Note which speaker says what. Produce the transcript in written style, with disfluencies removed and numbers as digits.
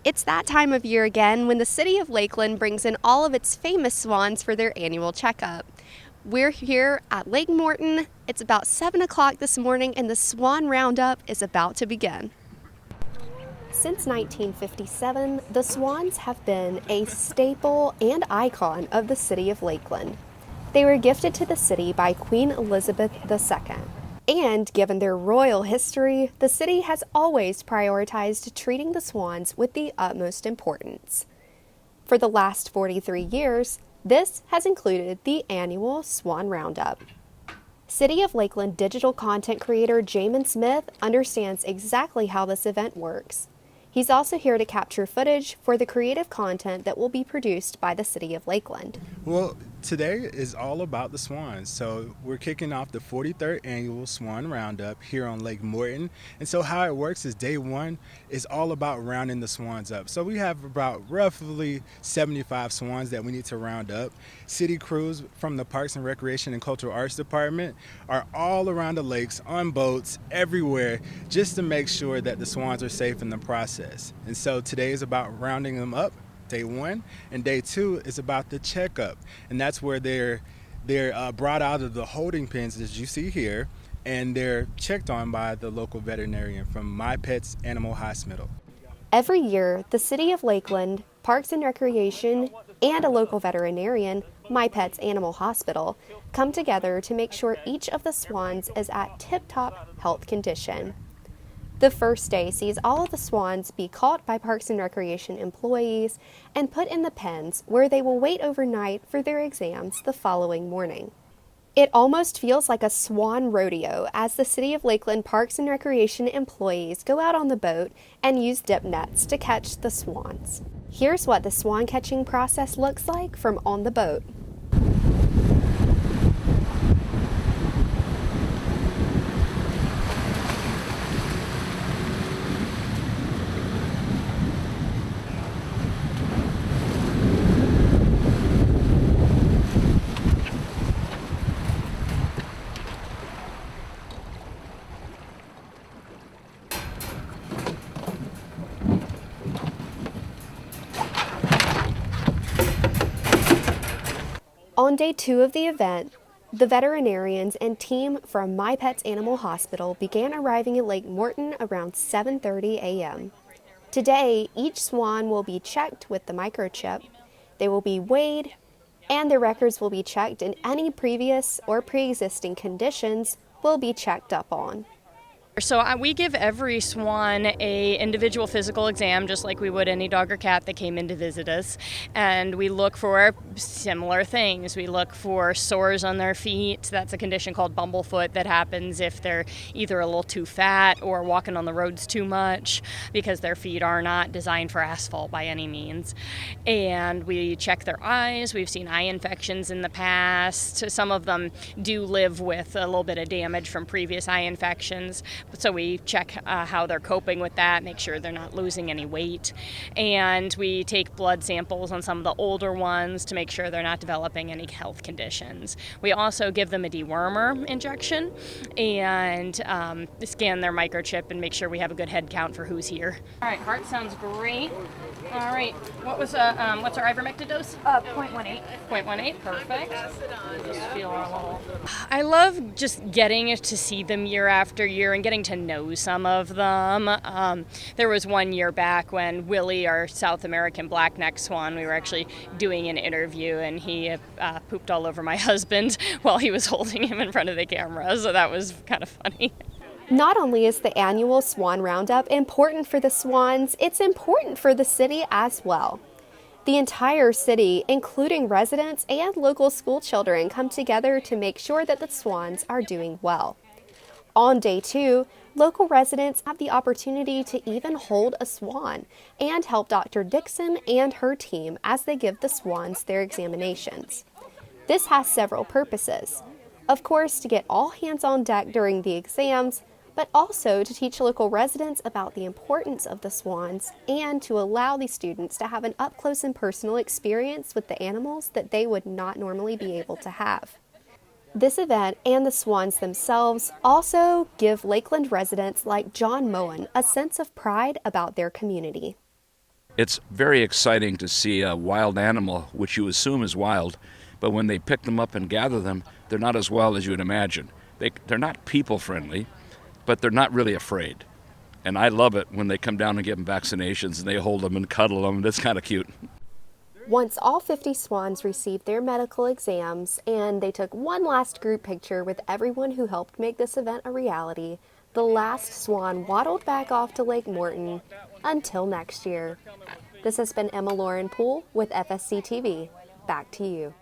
Speaker 1: It's that time of year again when the city of Lakeland brings in all of its famous swans for their annual checkup. We're here at Lake Morton. It's about 7 o'clock this morning and the Swan Round-Up is about to begin. Since 1957, the swans have been a staple and icon of the city of Lakeland. They were gifted to the city by Queen Elizabeth II. And given their royal history, the city has always prioritized treating the swans with the utmost importance. For the last 43 years, this has included the annual Swan Roundup. City of Lakeland digital content creator Jamin Smith understands exactly how this event works. He's also here to capture footage for the creative content that will be produced by the City of Lakeland.
Speaker 2: Well, today is all about the swans. So we're kicking off the 43rd annual Swan Roundup here on Lake Morton. And so how it works is day one is all about rounding the swans up. So we have about roughly 75 swans that we need to round up. City crews from the Parks and Recreation and Cultural Arts Department are all around the lakes, on boats, everywhere, just to make sure that the swans are safe in the process. And so today is about rounding them up. Day one, and day two is about the checkup, and that's where they're brought out of the holding pens as you see here, and they're checked on by the local veterinarian from My Pet's Animal Hospital.
Speaker 1: Every year, the City of Lakeland, Parks and Recreation, and a local veterinarian, My Pet's Animal Hospital, come together to make sure each of the swans is at tip-top health condition. The first day sees all of the swans be caught by Parks and Recreation employees and put in the pens where they will wait overnight for their exams the following morning. It almost feels like a swan rodeo as the City of Lakeland Parks and Recreation employees go out on the boat and use dip nets to catch the swans. Here's what the swan catching process looks like from on the boat. On day two of the event, the veterinarians and team from My Pet's Animal Hospital began arriving at Lake Morton around 7:30 a.m. Today, each swan will be checked with the microchip, they will be weighed, and their records will be checked, and any previous or pre-existing conditions will be checked up on.
Speaker 3: So we give every swan a individual physical exam, just like we would any dog or cat that came in to visit us. And we look for similar things. We look for sores on their feet. That's a condition called bumblefoot that happens if they're either a little too fat or walking on the roads too much because their feet are not designed for asphalt by any means. And we check their eyes. We've seen eye infections in the past. Some of them do live with a little bit of damage from previous eye infections. So we check how they're coping with that, make sure they're not losing any weight. And we take blood samples on some of the older ones to make sure they're not developing any health conditions. We also give them a dewormer injection and scan their microchip and make sure we have a good head count for who's here. All right, heart sounds great. All right, what's our ivermectin dose?
Speaker 4: 0.18.
Speaker 3: 0.18, perfect. Just feel a little. I love just getting to see them year after year and getting to know some of them. There was one year back when Willie, our South American black-necked swan, we were actually doing an interview and he pooped all over my husband while he was holding him in front of the camera, so that was kind of funny.
Speaker 1: Not only is the annual Swan Roundup important for the swans, it's important for the city as well. The entire city, including residents and local school children, come together to make sure that the swans are doing well. On day two, local residents have the opportunity to even hold a swan and help Dr. Dixon and her team as they give the swans their examinations. This has several purposes. Of course, to get all hands on deck during the exams, but also to teach local residents about the importance of the swans and to allow the students to have an up-close and personal experience with the animals that they would not normally be able to have. This event and the swans themselves also give Lakeland residents like John Moen a sense of pride about their community.
Speaker 4: It's very exciting to see a wild animal, which you assume is wild, but when they pick them up and gather them, they're not as wild as you would imagine. They're not people friendly, but they're not really afraid. And I love it when they come down and give them vaccinations and they hold them and cuddle them. That's kind of cute.
Speaker 1: Once all 50 swans received their medical exams and they took one last group picture with everyone who helped make this event a reality, the last swan waddled back off to Lake Morton until next year. This has been Emma Lauren Poole with FSCTV. Back to you.